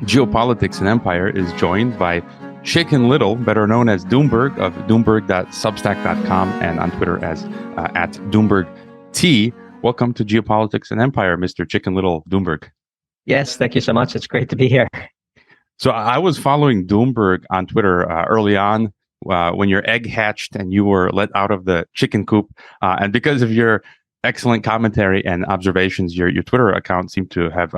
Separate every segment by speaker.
Speaker 1: Geopolitics and Empire is joined by Chicken Little, better known as Doomberg, of doomberg.substack.com and on Twitter as at DoombergT. Welcome to Geopolitics and Empire, Mr. Chicken Little Doomberg.
Speaker 2: Yes, thank you so much. It's great to be here.
Speaker 1: So I was following Doomberg on Twitter early on when your egg hatched and you were let out of the chicken coop. And because of your excellent commentary and observations, your Twitter account seemed to have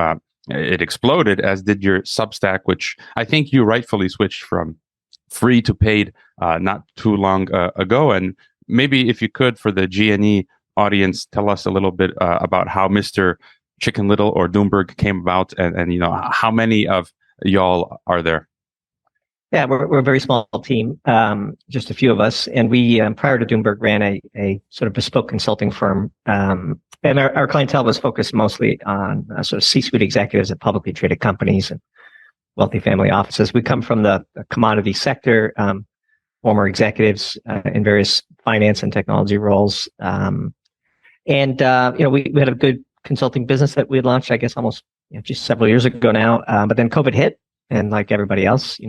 Speaker 1: it exploded, as did your Substack, which I think you rightfully switched from free to paid not too long ago. And maybe if you could, for the G&E audience, tell us a little bit about how Mr. Chicken Little or Doomberg came about, and you know, how many of y'all are there?
Speaker 2: Yeah, we're a very small team, just a few of us. And we, prior to Doomberg, ran a sort of bespoke consulting firm. And our clientele was focused mostly on sort of C-suite executives at publicly traded companies and wealthy family offices. We come from the commodity sector, former executives in various finance and technology roles. And we had a good consulting business that we had launched, I guess, almost just several years ago now. But then COVID hit, and like everybody else,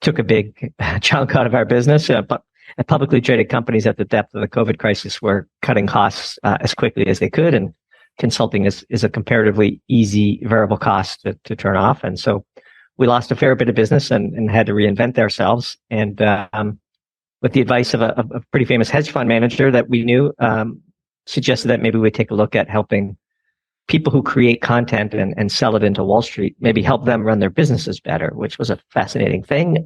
Speaker 2: took a big chunk out of our business. But publicly traded companies at the depth of the COVID crisis were cutting costs as quickly as they could, and consulting is a comparatively easy variable cost to turn off. And so we lost a fair bit of business and had to reinvent ourselves. And with the advice of a pretty famous hedge fund manager that we knew, suggested that maybe we take a look at helping people who create content and sell it into Wall Street, maybe help them run their businesses better, which was a fascinating thing.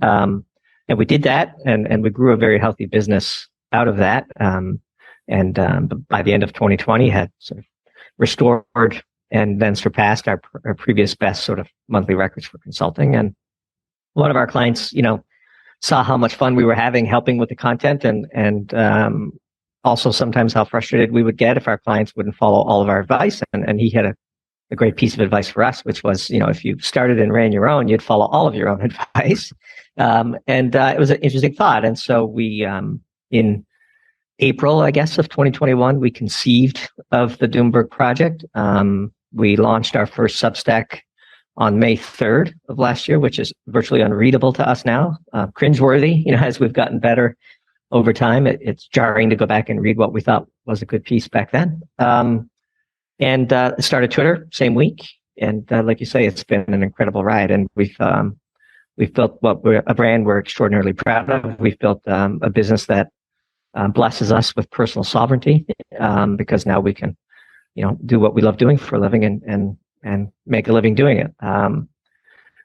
Speaker 2: And we did that, and we grew a very healthy business out of that. But by the end of 2020, had sort of restored and then surpassed our previous best sort of monthly records for consulting. And a lot of our clients, saw how much fun we were having helping with the content, and also sometimes how frustrated we would get if our clients wouldn't follow all of our advice. And he had a great piece of advice for us, which was, if you started and ran your own, you'd follow all of your own advice. It was an interesting thought. And so we, in April, I guess, of 2021, we conceived of the Doomberg project. We launched our first Substack on May 3rd of last year, which is virtually unreadable to us now, cringeworthy, as we've gotten better over time. It's jarring to go back and read what we thought was a good piece back then. Started Twitter same week. And like you say, it's been an incredible ride. And we've built a brand we're extraordinarily proud of. We've built a business that blesses us with personal sovereignty, because now we can, do what we love doing for a living and make a living doing it.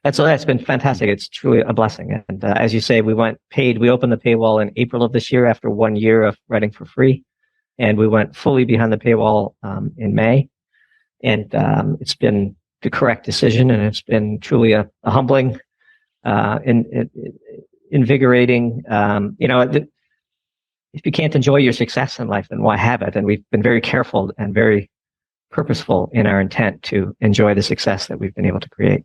Speaker 2: And so that's been fantastic. It's truly a blessing. And as you say, we went paid. We opened the paywall in April of this year after 1 year of writing for free. And we went fully behind the paywall in May. And it's been the correct decision. And it's been truly a humbling, invigorating, if you can't enjoy your success in life, then why have it? And we've been very careful and very purposeful in our intent to enjoy the success that we've been able to create.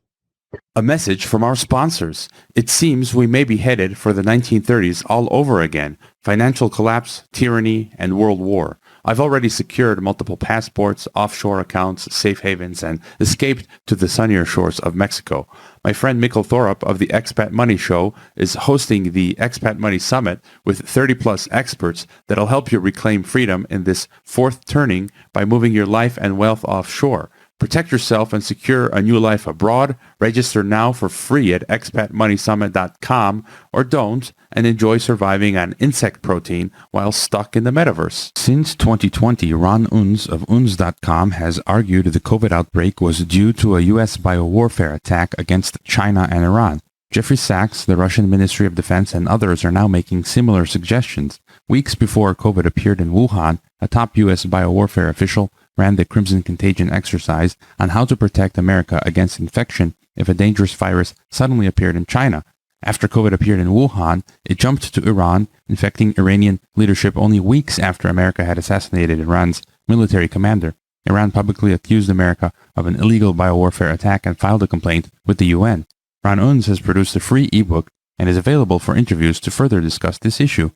Speaker 1: A message from our sponsors. It seems we may be headed for the 1930s all over again. Financial collapse, tyranny, and world war. I've already secured multiple passports, offshore accounts, safe havens, and escaped to the sunnier shores of Mexico. My friend Mikkel Thorup of the Expat Money Show is hosting the Expat Money Summit with 30-plus experts that'll help you reclaim freedom in this fourth turning by moving your life and wealth offshore. Protect yourself and secure a new life abroad. Register now for free at expatmoneysummit.com, or don't, and enjoy surviving on insect protein while stuck in the metaverse. Since 2020, Ron Unz of Unz.com has argued the COVID outbreak was due to a U.S. biowarfare attack against China and Iran. Jeffrey Sachs, the Russian Ministry of Defense, and others are now making similar suggestions. Weeks before COVID appeared in Wuhan, a top U.S. biowarfare official ran the Crimson Contagion exercise on how to protect America against infection if a dangerous virus suddenly appeared in China. After COVID appeared in Wuhan, it jumped to Iran, infecting Iranian leadership only weeks after America had assassinated Iran's military commander. Iran publicly accused America of an illegal biowarfare attack and filed a complaint with the UN. Ron Unz has produced a free ebook and is available for interviews to further discuss this issue.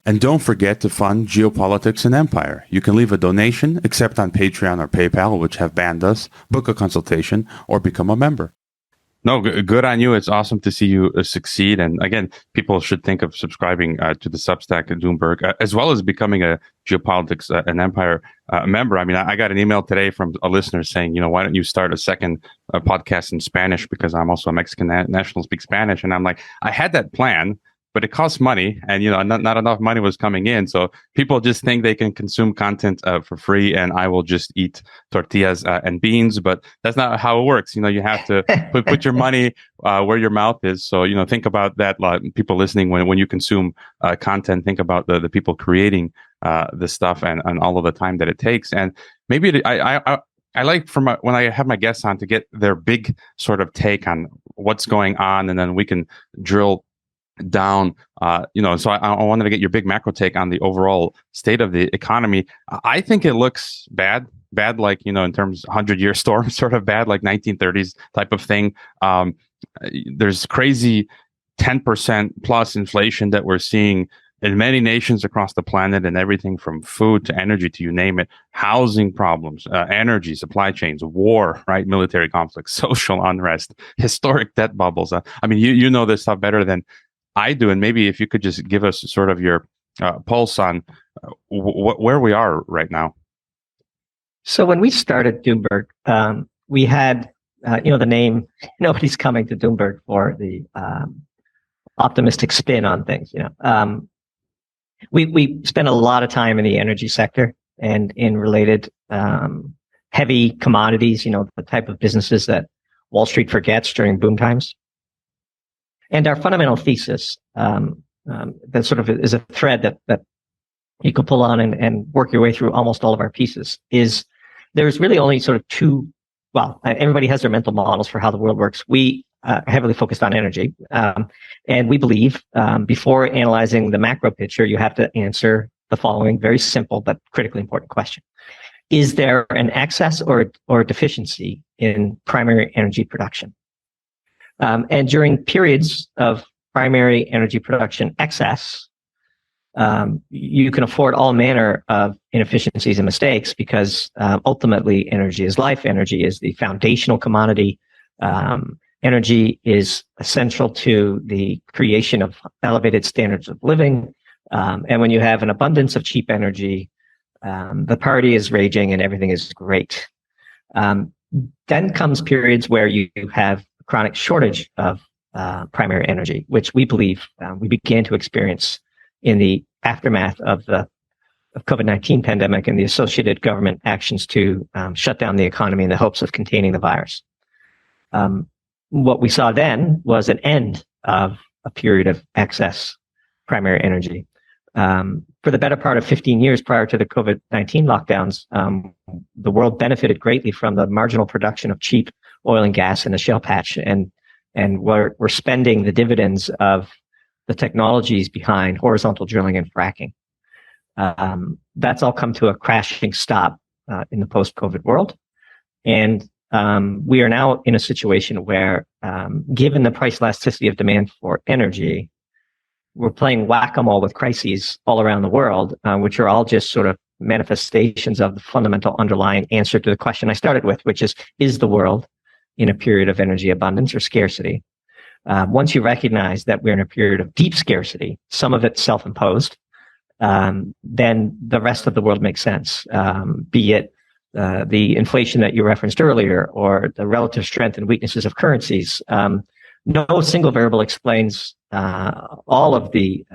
Speaker 1: And don't forget to fund Geopolitics and Empire. You can leave a donation, except on Patreon or PayPal, which have banned us, book a consultation, or become a member. No, good on you. It's awesome to see you succeed. And again, people should think of subscribing to the Substack at Doomberg, as well as becoming a Geopolitics and Empire member. I mean, I got an email today from a listener saying, why don't you start a second podcast in Spanish? Because I'm also a Mexican national, speak Spanish. And I'm like, I had that plan, but it costs money, and not enough money was coming in. So people just think they can consume content for free, and I will just eat tortillas and beans. But that's not how it works. You have to put your money where your mouth is. So think about that. People listening, when you consume content, think about the people creating the stuff and all of the time that it takes. And maybe I like when I have my guests on to get their big sort of take on what's going on, and then we can drill down. So I wanted to get your big macro take on the overall state of the economy. I think it looks bad, like, in terms of 100-year storm, sort of bad, like 1930s type of thing. There's crazy 10% plus inflation that we're seeing in many nations across the planet, and everything from food to energy to you name it, housing problems, energy, supply chains, war, right? Military conflicts, social unrest, historic debt bubbles. I mean, you know this stuff better than I do, and maybe if you could just give us sort of your pulse on where we are right now.
Speaker 2: So when we started Doomberg, we had, the name, nobody's coming to Doomberg for the optimistic spin on things. We spent a lot of time in the energy sector and in related heavy commodities, the type of businesses that Wall Street forgets during boom times. And our fundamental thesis, that sort of is a thread that you can pull on and work your way through almost all of our pieces, is there's really only sort of two. Well, everybody has their mental models for how the world works. We are heavily focused on energy. And we believe before analyzing the macro picture, you have to answer the following very simple but critically important question. Is there an excess or deficiency in primary energy production? And during periods of primary energy production excess, you can afford all manner of inefficiencies and mistakes, because ultimately energy is life. Energy is the foundational commodity. Energy is essential to the creation of elevated standards of living. And when you have an abundance of cheap energy, the party is raging and everything is great. Then comes periods where you have chronic shortage of primary energy, which we believe we began to experience in the aftermath of the COVID-19 pandemic and the associated government actions to shut down the economy in the hopes of containing the virus. What we saw then was an end of a period of excess primary energy. For the better part of 15 years prior to the COVID-19 lockdowns, the world benefited greatly from the marginal production of cheap oil and gas in the shale patch, and we're spending the dividends of the technologies behind horizontal drilling and fracking. That's all come to a crashing stop in the post-COVID world, and we are now in a situation where, given the price elasticity of demand for energy, we're playing whack-a-mole with crises all around the world, which are all just sort of manifestations of the fundamental underlying answer to the question I started with, which is the world in a period of energy abundance or scarcity? Once you recognize that we're in a period of deep scarcity, some of it self-imposed, then the rest of the world makes sense, be it the inflation that you referenced earlier or the relative strength and weaknesses of currencies. No single variable explains all of the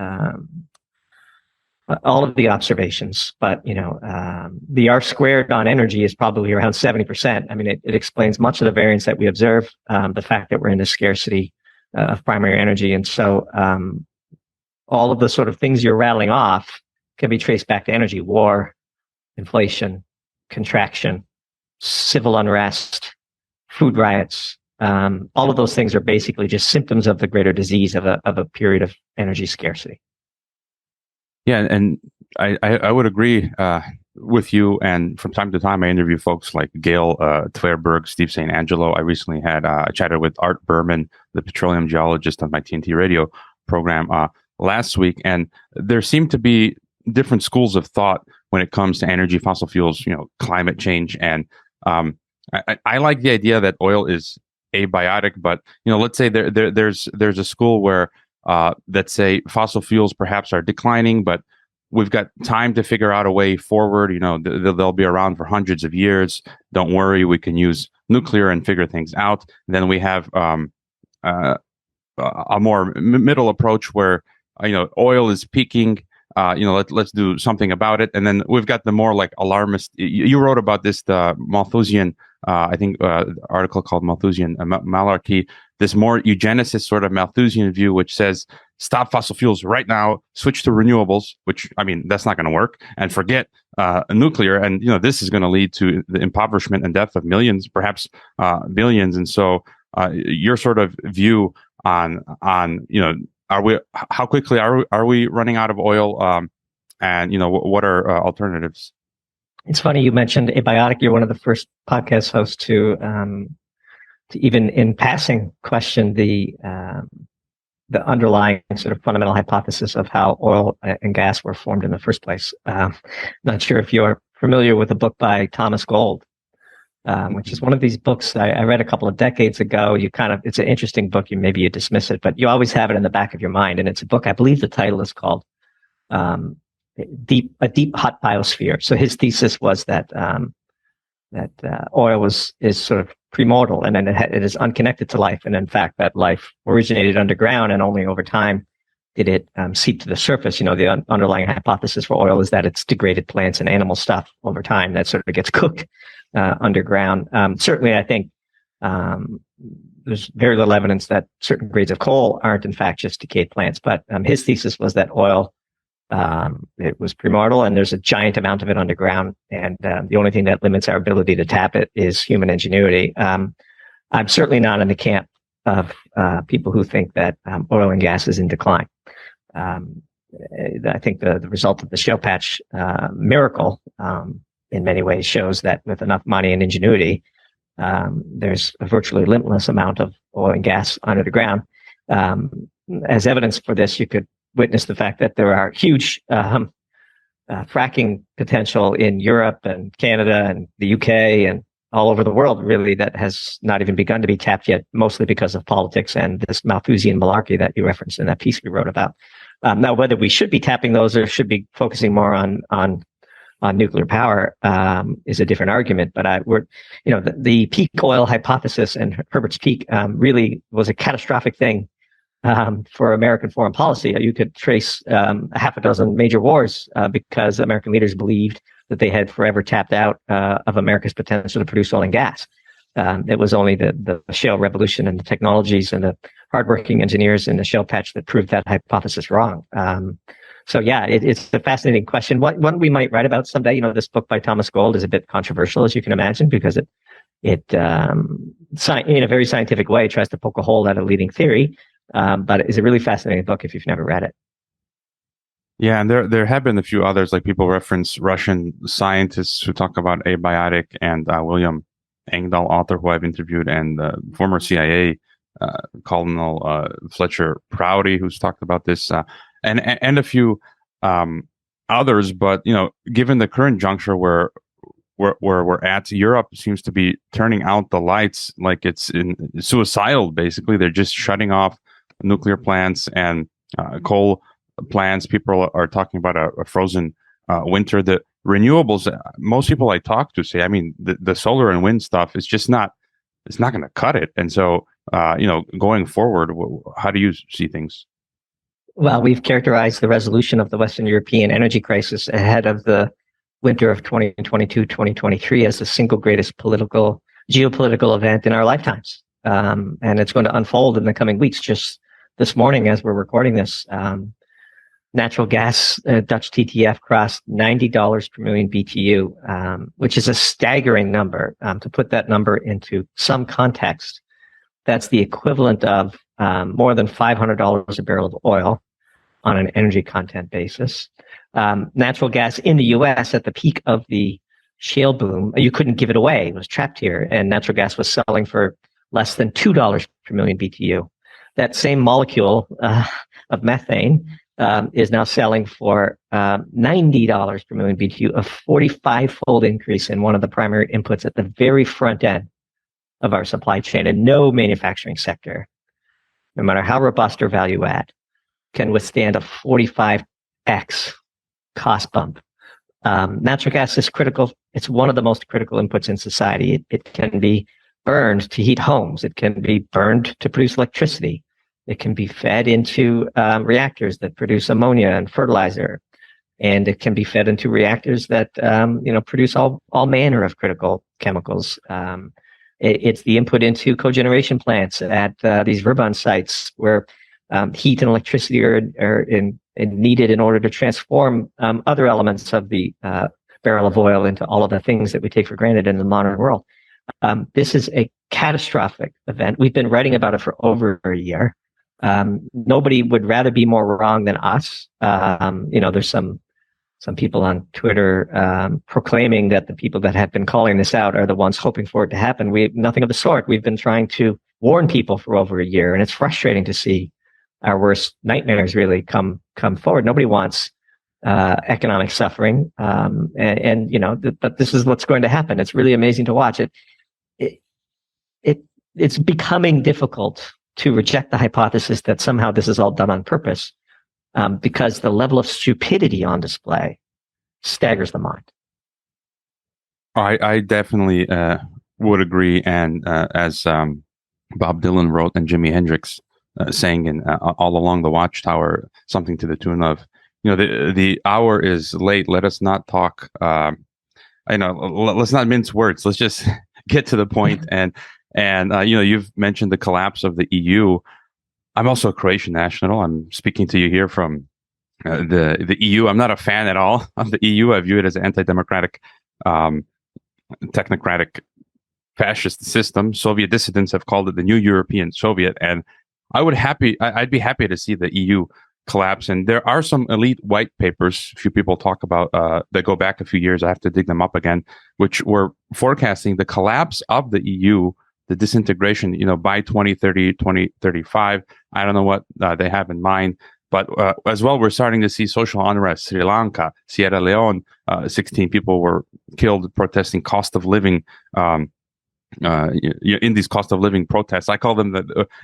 Speaker 2: observations, but the R squared on energy is probably around 70%. I mean, it explains much of the variance that we observe, the fact that we're in this scarcity of primary energy. And so all of the sort of things you're rattling off can be traced back to energy: war, inflation, contraction, civil unrest, food riots. All of those things are basically just symptoms of the greater disease of a period of energy scarcity.
Speaker 1: Yeah, and I would agree with you. And from time to time, I interview folks like Gail Tverberg, Steve St. Angelo. I recently had chatted with Art Berman, the petroleum geologist, on my TNT radio program last week. And there seem to be different schools of thought when it comes to energy, fossil fuels, climate change. And I like the idea that oil is abiotic, but let's say there's a school where that say fossil fuels perhaps are declining, but we've got time to figure out a way forward. They'll be around for hundreds of years. Don't worry, we can use nuclear and figure things out. And then we have a more middle approach where oil is peaking. Let's do something about it. And then we've got the more like alarmist. You wrote about this, the Malthusian, article called Malthusian Malarkey. This more eugenicist sort of Malthusian view, which says stop fossil fuels right now, switch to renewables. Which that's not going to work, and forget nuclear. And this is going to lead to the impoverishment and death of millions, perhaps billions. And so your sort of view on how quickly are we running out of oil, and what are alternatives?
Speaker 2: It's funny you mentioned Abiotic. You're one of the first podcast hosts to even in passing question the underlying sort of fundamental hypothesis of how oil and gas were formed in the first place. Not sure if you're familiar with a book by Thomas Gold, which is one of these books I read a couple of decades ago. It's an interesting book. Maybe you dismiss it, but you always have it in the back of your mind. And it's a book, I believe the title is called a Deep Hot Biosphere. So his thesis was that oil is sort of premortal, and then it is unconnected to life. And in fact, that life originated underground, and only over time did it seep to the surface. The underlying hypothesis for oil is that it's degraded plants and animal stuff over time that sort of gets cooked underground. Certainly, I think there's very little evidence that certain grades of coal aren't in fact just decayed plants. But his thesis was that oil, it was premortal, and there's a giant amount of it underground, and the only thing that limits our ability to tap it is human ingenuity. I'm certainly not in the camp of people who think that oil and gas is in decline. I think the result of the shale patch miracle in many ways shows that with enough money and ingenuity, there's a virtually limitless amount of oil and gas under the ground. As evidence for this, you could witness the fact that there are huge fracking potential in Europe and Canada and the UK and all over the world, really, that has not even begun to be tapped yet, mostly because of politics and this Malthusian malarkey that you referenced in that piece we wrote about. Now, whether we should be tapping those or should be focusing more on nuclear power is a different argument. But the peak oil hypothesis and Herbert's peak really was a catastrophic thing for American foreign policy. You could trace a half a dozen major wars because American leaders believed that they had forever tapped out of America's potential to produce oil and gas. It was only the shale revolution and the technologies and the hardworking engineers in the shale patch that proved that hypothesis wrong. So yeah, it's a fascinating question. One we might write about someday. This book by Thomas Gold is a bit controversial, as you can imagine, because it in a very scientific way tries to poke a hole at a leading theory. But it's a really fascinating book if you've never read it.
Speaker 1: Yeah, and there have been a few others, like people reference Russian scientists who talk about abiotic, and William Engdahl, author who I've interviewed, and former CIA Colonel Fletcher Prouty, who's talked about this, and a few others. But given the current juncture where we're at, Europe seems to be turning out the lights like it's suicidal. Basically, they're just shutting off nuclear plants and coal plants. People are talking about a frozen winter. The renewables, most people I talk to say, the solar and wind stuff is just not, it's not going to cut it. And so, going forward, how do you see things?
Speaker 2: Well, we've characterized the resolution of the Western European energy crisis ahead of the winter of 2022, 2023 as the single greatest geopolitical event in our lifetimes. And it's going to unfold in the coming weeks. Just this morning, as we're recording this, natural gas, Dutch TTF crossed $90 per million BTU, which is a staggering number. To put that number into some context, that's the equivalent of more than $500 a barrel of oil on an energy content basis. Natural gas in the US at the peak of the shale boom, you couldn't give it away. It was trapped here, and natural gas was selling for less than $2 per million BTU. That same molecule of methane is now selling for $90 per million BTU, a 45-fold increase in one of the primary inputs at the very front end of our supply chain, and no manufacturing sector, no matter how robust or value add, can withstand a 45x cost bump. Natural gas is critical. It's one of the most critical inputs in society. It can be burned to heat homes. It can be burned to produce electricity. It can be fed into reactors that produce ammonia and fertilizer. And it can be fed into reactors that produce all manner of critical chemicals. It's the input into cogeneration plants at these Verbund sites where heat and electricity are needed in order to transform other elements of the barrel of oil into all of the things that we take for granted in the modern world. This is a catastrophic event. We've been writing about it for over a year. Nobody would rather be more wrong than us. There's some people on Twitter proclaiming that the people that have been calling this out are the ones hoping for it to happen. We have nothing of the sort. We've been trying to warn people for over a year, and it's frustrating to see our worst nightmares really come forward. Nobody wants economic suffering, but this is what's going to happen. It's really amazing to watch. It's becoming difficult to reject the hypothesis that somehow this is all done on purpose, because the level of stupidity on display staggers the mind.
Speaker 1: I definitely would agree, and as Bob Dylan wrote and Jimi Hendrix sang in All Along the Watchtower, something to the tune of, the hour is late. Let us not talk. Let's not mince words. Let's just get to the point. And you've mentioned the collapse of the EU. I'm also a Croatian national. I'm speaking to you here from the EU. I'm not a fan at all of the EU. I view it as an anti-democratic, technocratic, fascist system. Soviet dissidents have called it the new European Soviet, and I'd be happy to see the EU collapse. And there are some elite white papers, a few people talk about, that go back a few years. I have to dig them up again, which were forecasting the collapse of the EU, the disintegration, by 2030, 2035. I don't know what they have in mind. But as well, we're starting to see social unrest. Sri Lanka, Sierra Leone, 16 people were killed protesting cost of living, in these cost of living protests. I call them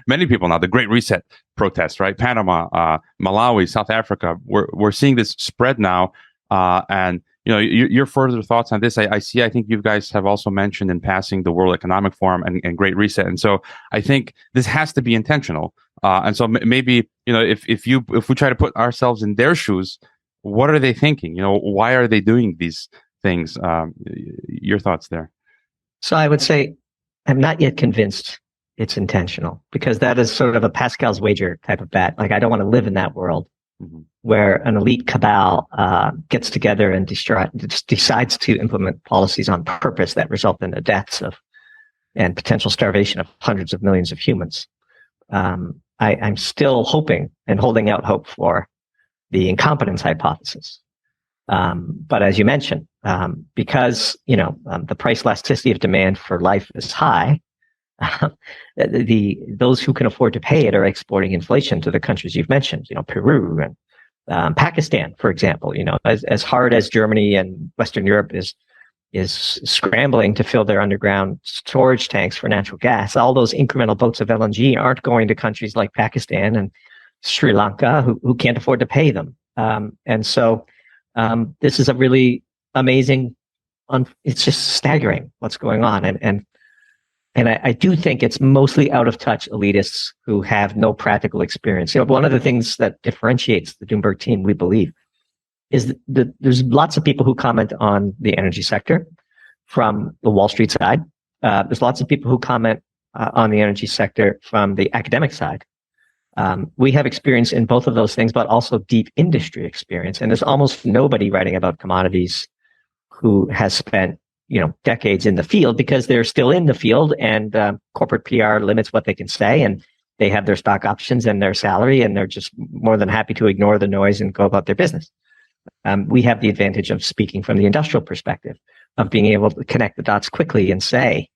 Speaker 1: many people now the Great Reset protests, right? Panama, Malawi, South Africa. We're seeing this spread now, and your further thoughts on this. I think you guys have also mentioned in passing the World Economic Forum and Great Reset, and so I think this has to be intentional. And so maybe if we try to put ourselves in their shoes, what are they thinking? Why are they doing these things? Your thoughts there?
Speaker 2: So I would say I'm not yet convinced it's intentional, because that is sort of a Pascal's wager type of bet. Like, I don't want to live in that world where an elite cabal gets together and decides to implement policies on purpose that result in the deaths of and potential starvation of hundreds of millions of humans. I'm still hoping and holding out hope for the incompetence hypothesis. But as you mentioned, because the price elasticity of demand for life is high, those who can afford to pay it are exporting inflation to the countries you've mentioned. Peru and Pakistan, for example. As hard as Germany and Western Europe is scrambling to fill their underground storage tanks for natural gas, all those incremental boats of LNG aren't going to countries like Pakistan and Sri Lanka who can't afford to pay them. And so this is a really amazing, it's just staggering what's going on. And I do think it's mostly out of touch elitists who have no practical experience. One of the things that differentiates the Doomberg team, we believe, is that there's lots of people who comment on the energy sector from the Wall Street side. There's lots of people who comment on the energy sector from the academic side. We have experience in both of those things, but also deep industry experience. And there's almost nobody writing about commodities who has spent, decades in the field, because they're still in the field, and corporate PR limits what they can say, and they have their stock options and their salary, and they're just more than happy to ignore the noise and go about their business. We have the advantage of speaking from the industrial perspective, of being able to connect the dots quickly and say,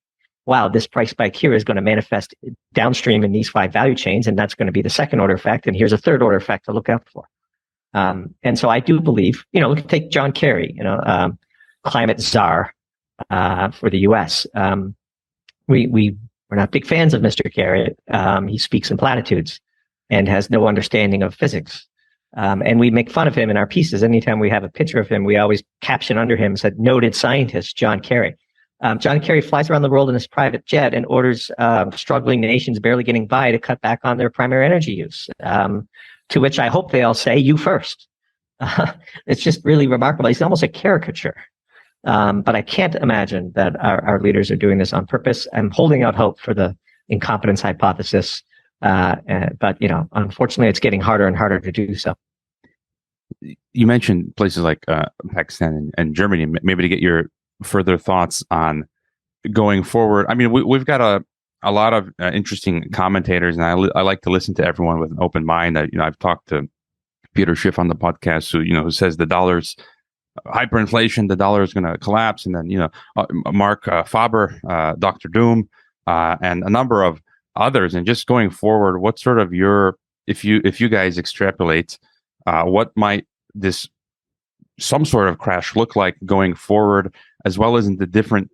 Speaker 2: wow, this price spike here is going to manifest downstream in these 5 value chains, and that's going to be the second order effect, and here's a third order effect to look out for. And so I do believe, take John Kerry, climate czar for the U.S. We We're not big fans of Mr. Carrot. He speaks in platitudes and has no understanding of physics. And we make fun of him in our pieces. Anytime we have a picture of him, we always caption under him, said, noted scientist, John Kerry. John Kerry flies around the world in his private jet and orders struggling nations barely getting by to cut back on their primary energy use, to which I hope they all say, you first. It's just really remarkable. He's almost a caricature. But I can't imagine that our leaders are doing this on purpose. I'm holding out hope for the incompetence hypothesis. But, unfortunately, it's getting harder and harder to do so.
Speaker 1: You mentioned places like Pakistan and Germany, maybe to get your further thoughts on going forward. I mean, we've got a lot of interesting commentators, and I like to listen to everyone with an open mind. I've talked to Peter Schiff on the podcast, who says the dollar's hyperinflation, the dollar is going to collapse, and then Mark Faber, Dr. Doom, and a number of others. And just going forward, what sort of if you guys extrapolate, what might this some sort of crash look like going forward, as well as in the different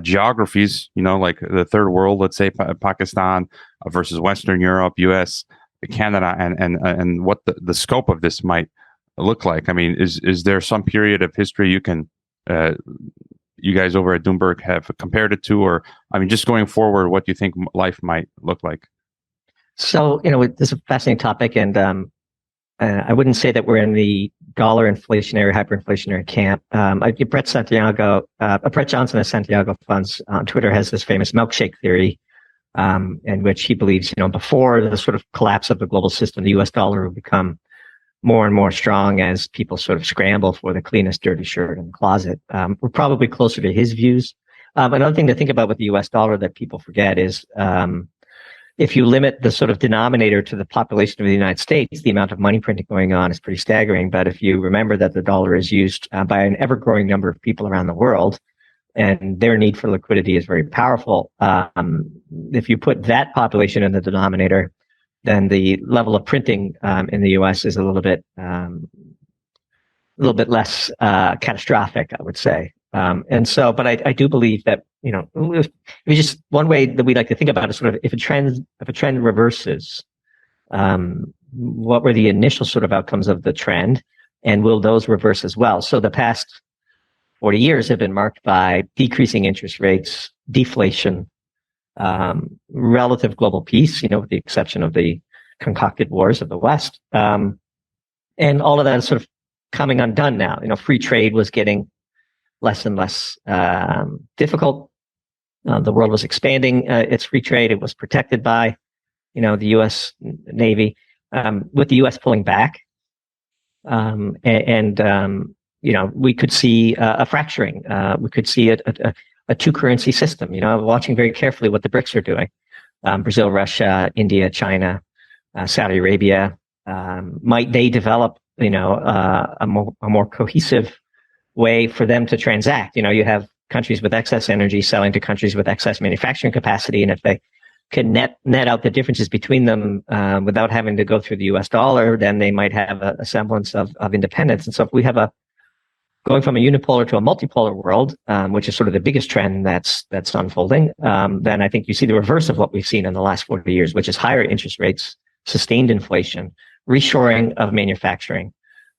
Speaker 1: geographies, like the third world, let's say Pakistan versus Western Europe, US, Canada, and what the scope of this might look like? I mean, is there some period of history you can, you guys over at Doomberg have compared it to, or, I mean, just going forward, what do you think life might look like?
Speaker 2: So, this is a fascinating topic, and I wouldn't say that we're in the dollar inflationary, hyperinflationary camp. Brett Johnson of Santiago Funds on Twitter has this famous milkshake theory, in which he believes, before the sort of collapse of the global system, the US dollar will become more and more strong as people sort of scramble for the cleanest dirty shirt in the closet. We're probably closer to his views. Another thing to think about with the US dollar that people forget is, if you limit the sort of denominator to the population of the United States, the amount of money printing going on is pretty staggering. But if you remember that the dollar is used by an ever-growing number of people around the world, and their need for liquidity is very powerful, if you put that population in the denominator, then the level of printing in the U.S. is a little bit less catastrophic, I would say. But I do believe that, it was just one way that we like to think about it, sort of if a trend reverses, what were the initial sort of outcomes of the trend, and will those reverse as well? So the past 40 years have been marked by decreasing interest rates, deflation, relative global peace, with the exception of the concocted wars of the West. And all of that is sort of coming undone now. Free trade was getting less and less difficult. The world was expanding its free trade. It was protected by, the U.S. Navy, with the U.S. pulling back. We could see a fracturing. We could see a two-currency system. Watching very carefully what the BRICS are doing. Brazil, Russia, India, China, Saudi Arabia. Might they develop, a more cohesive way for them to transact? You have countries with excess energy selling to countries with excess manufacturing capacity, and if they can net out the differences between them without having to go through the U.S. dollar, then they might have a semblance of independence. And so if we have going from a unipolar to a multipolar world, which is sort of the biggest trend that's unfolding, then I think you see the reverse of what we've seen in the last 40 years, which is higher interest rates, sustained inflation, reshoring of manufacturing.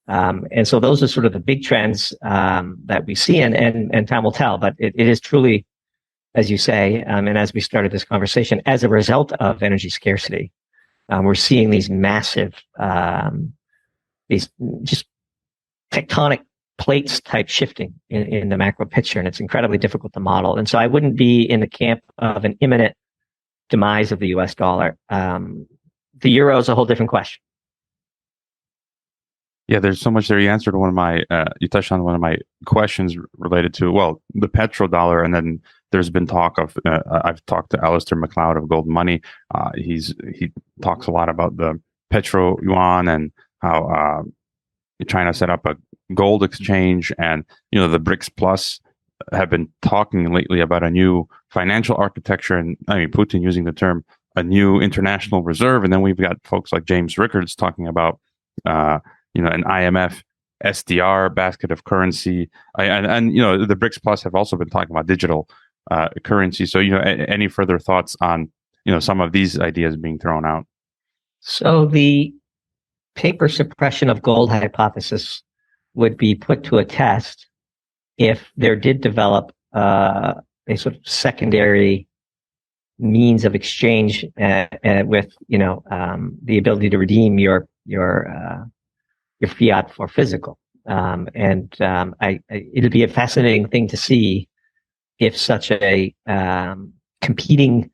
Speaker 2: And so those are sort of the big trends that we see, and time will tell. But it is truly, as you say, and as we started this conversation, as a result of energy scarcity, we're seeing these massive, these just tectonic plates type shifting in the macro picture, and it's incredibly difficult to model. And so I wouldn't be in the camp of an imminent demise of the US dollar. The euro is a whole different question.
Speaker 1: Yeah, there's so much there. You answered you touched on one of my questions related to, the petrodollar, and then there's been talk of, I've talked to Alistair McLeod of Gold Money. He talks a lot about the petro yuan and how China set up a gold exchange, and the BRICS Plus have been talking lately about a new financial architecture, and Putin using the term a new international reserve, and then we've got folks like James Rickards talking about an IMF SDR basket of currency, and the BRICS Plus have also been talking about digital currency. So, any further thoughts on, some of these ideas being thrown out?
Speaker 2: So the paper suppression of gold hypothesis would be put to a test if there did develop a sort of secondary means of exchange with, the ability to redeem your fiat for physical. It'd be a fascinating thing to see if such a competing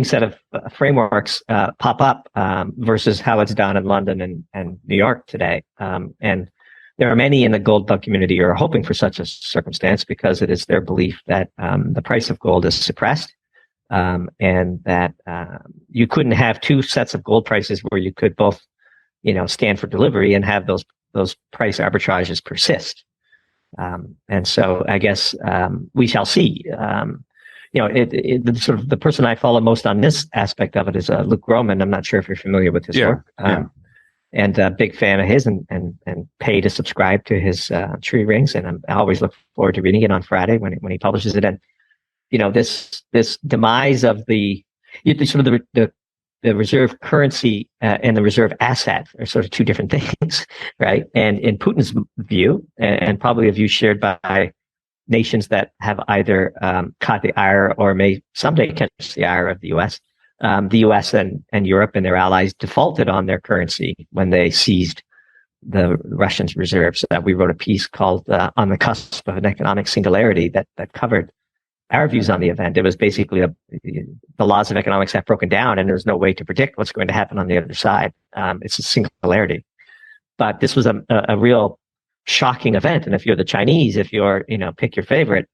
Speaker 2: set of frameworks pop up versus how it's done in London and New York today. And there are many in the gold bug community who are hoping for such a circumstance because it is their belief that the price of gold is suppressed, and that you couldn't have two sets of gold prices where you could both, stand for delivery and have those price arbitrages persist. And so I guess we shall see. The person I follow most on this aspect of it is Luke Groman. I'm not sure if you're familiar with his work. And a big fan of his, and pay to subscribe to his Tree Rings, and I always look forward to reading it on Friday when he publishes it. And this demise of the reserve currency and the reserve asset are sort of two different things, right? And in Putin's view, and probably a view shared by nations that have either caught the ire or may someday catch the ire of the U.S. The U.S. and Europe and their allies defaulted on their currency when they seized the Russians' reserves. We wrote a piece called "On the Cusp of an Economic Singularity" that covered our views on the event. It was basically the laws of economics have broken down, and there's no way to predict what's going to happen on the other side. It's a singularity, but this was a real shocking event. And if you're the Chinese, if you're pick your favorite,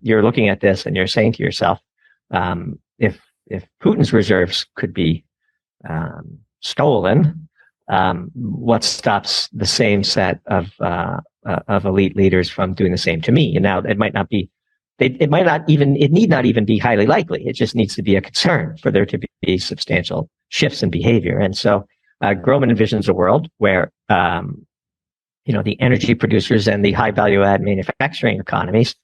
Speaker 2: you're looking at this and you're saying to yourself, if Putin's reserves could be stolen, what stops the same set of elite leaders from doing the same to me? And now it need not even be highly likely. It just needs to be a concern for there to be substantial shifts in behavior. And so Groman envisions a world where the energy producers and the high value add manufacturing economies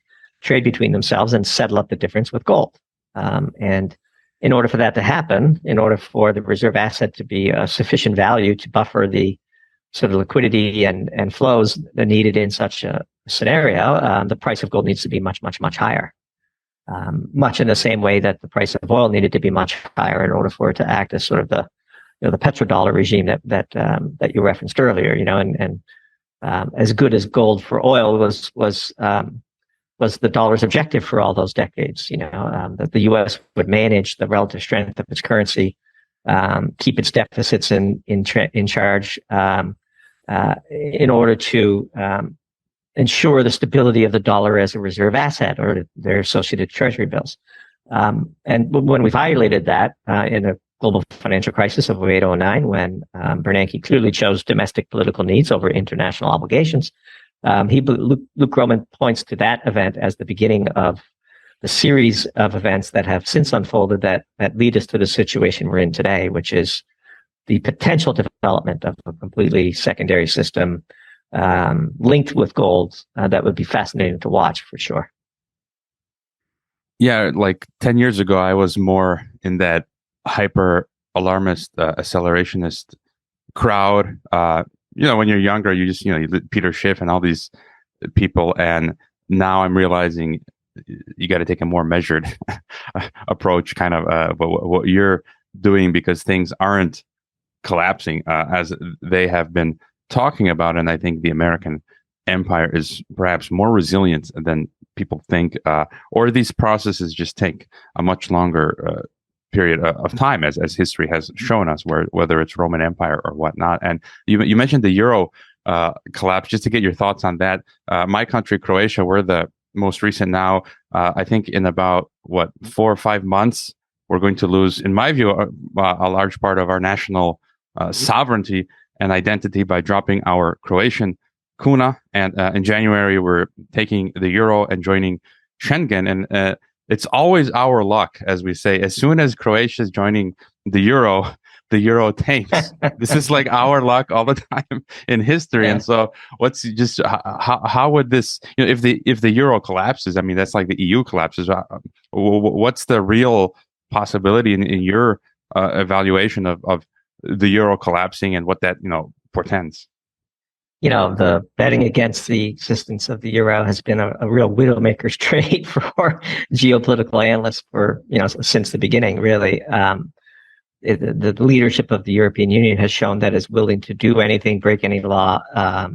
Speaker 2: trade between themselves and settle up the difference with gold. And in order for that to happen, in order for the reserve asset to be a sufficient value to buffer the sort of liquidity and flows that are needed in such a scenario, the price of gold needs to be much, much, much higher. Much in the same way that the price of oil needed to be much higher in order for it to act as sort of the petrodollar regime that you referenced earlier. And as good as gold for oil was the dollar's objective for all those decades. That the U.S. would manage the relative strength of its currency, keep its deficits in charge, in order to ensure the stability of the dollar as a reserve asset or their associated treasury bills. And when we violated that in the global financial crisis of 2008-09, when Bernanke clearly chose domestic political needs over international obligations, Luke Groman points to that event as the beginning of the series of events that have since unfolded that lead us to the situation we're in today, which is the potential development of a completely secondary system linked with gold that would be fascinating to watch for sure.
Speaker 1: Yeah, like 10 years ago, I was more in that hyper alarmist, accelerationist crowd. When you're younger, you just, Peter Schiff and all these people. And now I'm realizing you got to take a more measured approach, kind of what you're doing, because things aren't collapsing as they have been talking about. And I think the American empire is perhaps more resilient than people think, or these processes just take a much longer period of time, as history has shown us, whether it's Roman Empire or whatnot. And you mentioned the euro collapse. Just to get your thoughts on that, my country, Croatia, we're the most recent now. I think in about 4 or 5 months, we're going to lose, in my view, a large part of our national sovereignty and identity by dropping our Croatian kuna. And in January, we're taking the euro and joining Schengen. And it's always our luck, as we say. As soon as Croatia is joining the euro, the euro tanks. This is like our luck all the time in history.
Speaker 2: Yeah.
Speaker 1: And so what's just how would this, if the euro collapses, I mean, that's like the EU collapses. What's the real possibility in your evaluation of the euro collapsing and what that, portends?
Speaker 2: The betting against the existence of the euro has been a real widowmaker's trade for geopolitical analysts since the beginning, really. The leadership of the European Union has shown that it's willing to do anything, break any law,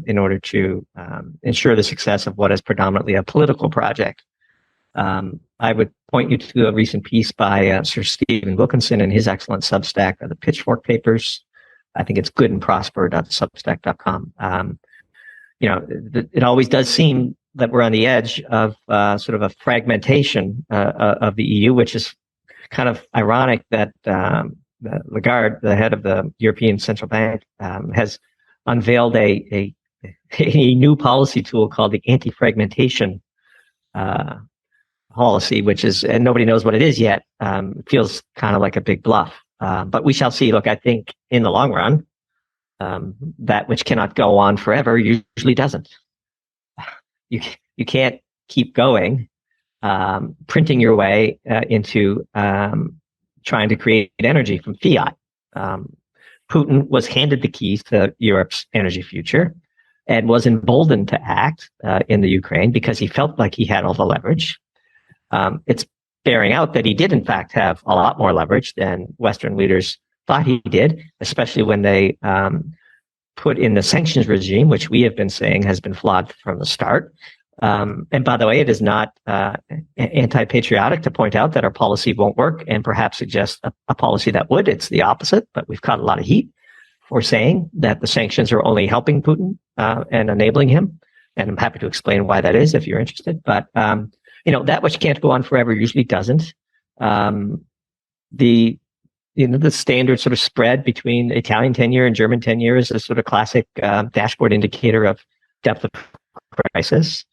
Speaker 2: in order to ensure the success of what is predominantly a political project. I would point you to a recent piece by Sir Stephen Wilkinson in his excellent Substack, the Pitchfork Papers. I think it's goodandprosper.substack.com. It always does seem that we're on the edge of sort of a fragmentation of the EU, which is kind of ironic that Lagarde, the head of the European Central Bank, has unveiled a new policy tool called the anti-fragmentation policy, which is, and nobody knows what it is yet. It feels kind of like a big bluff. But we shall see. Look, I think in the long run, that which cannot go on forever usually doesn't. You can't keep going, printing your way into trying to create energy from fiat. Putin was handed the keys to Europe's energy future and was emboldened to act in the Ukraine because he felt like he had all the leverage. It's bearing out that he did, in fact, have a lot more leverage than Western leaders thought he did, especially when they put in the sanctions regime, which we have been saying has been flawed from the start. And by the way, it is not anti-patriotic to point out that our policy won't work and perhaps suggest a policy that would. It's the opposite, but we've caught a lot of heat for saying that the sanctions are only helping Putin and enabling him. And I'm happy to explain why that is if you're interested. But that which can't go on forever usually doesn't. The standard sort of spread between Italian tenure and German tenure is a sort of classic dashboard indicator of depth of crisis.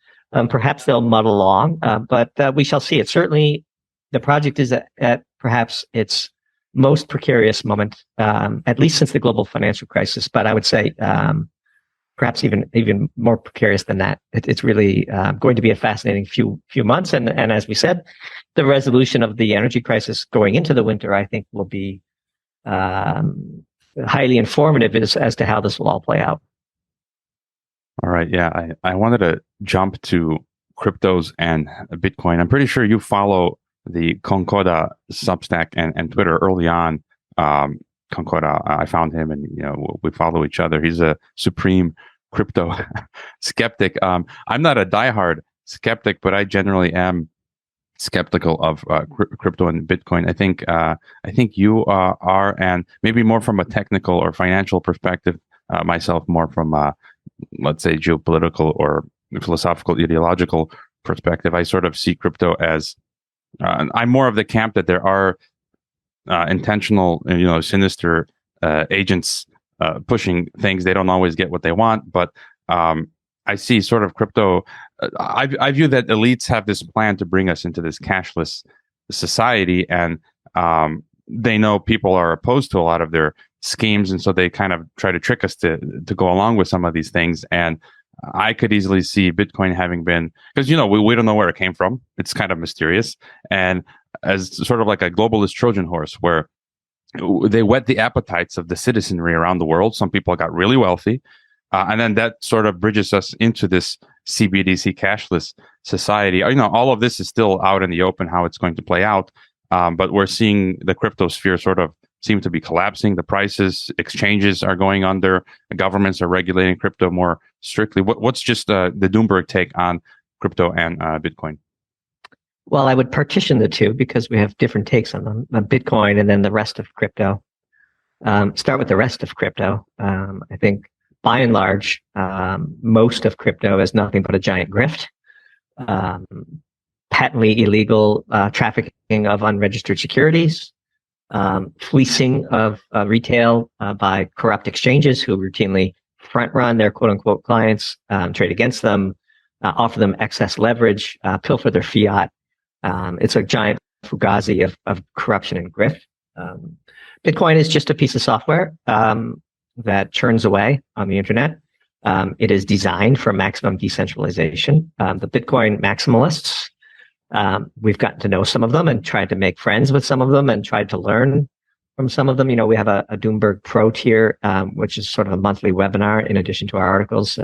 Speaker 2: Perhaps they'll muddle along, but we shall see. It certainly, the project is at perhaps its most precarious moment, at least since the global financial crisis. But I would say perhaps even more precarious than that. It's really going to be a fascinating few months. And as we said, the resolution of the energy crisis going into the winter, I think, will be highly informative as to how this will all play out.
Speaker 1: All right. Yeah, I wanted to jump to cryptos and Bitcoin. I'm pretty sure you follow the Concorda Substack and Twitter early on. Concorda, I found him, and we follow each other. He's a supreme crypto skeptic. I'm not a diehard skeptic, but I generally am skeptical of crypto and Bitcoin. I think you are, and maybe more from a technical or financial perspective. Myself, more from let's say geopolitical or philosophical, ideological perspective. I sort of see crypto as I'm more of the camp that there are intentional, sinister agents pushing things. They don't always get what they want, but I see sort of crypto. I view that elites have this plan to bring us into this cashless society, and they know people are opposed to a lot of their schemes, and so they kind of try to trick us to go along with some of these things. And I could easily see Bitcoin having been, because we don't know where it came from. It's kind of mysterious, and as sort of like a globalist Trojan horse, where they whet the appetites of the citizenry around the world. Some people got really wealthy, and then that sort of bridges us into this CBDC cashless society. All of this is still out in the open, how it's going to play out, but we're seeing the crypto sphere sort of seem to be collapsing. The prices, exchanges are going under. The governments are regulating crypto more strictly. What's just the Doomberg take on crypto and Bitcoin?
Speaker 2: Well, I would partition the two because we have different takes on Bitcoin and then the rest of crypto. Start with the rest of crypto. I think by and large, most of crypto is nothing but a giant grift. Patently illegal trafficking of unregistered securities, fleecing of retail by corrupt exchanges who routinely front run their quote unquote clients, trade against them, offer them excess leverage, pilfer their fiat. It's a giant fugazi of corruption and grift. Bitcoin is just a piece of software that churns away on the internet. It is designed for maximum decentralization. The Bitcoin maximalists, we've gotten to know some of them and tried to make friends with some of them and tried to learn from some of them. We have a Doomberg Pro tier, which is sort of a monthly webinar in addition to our articles.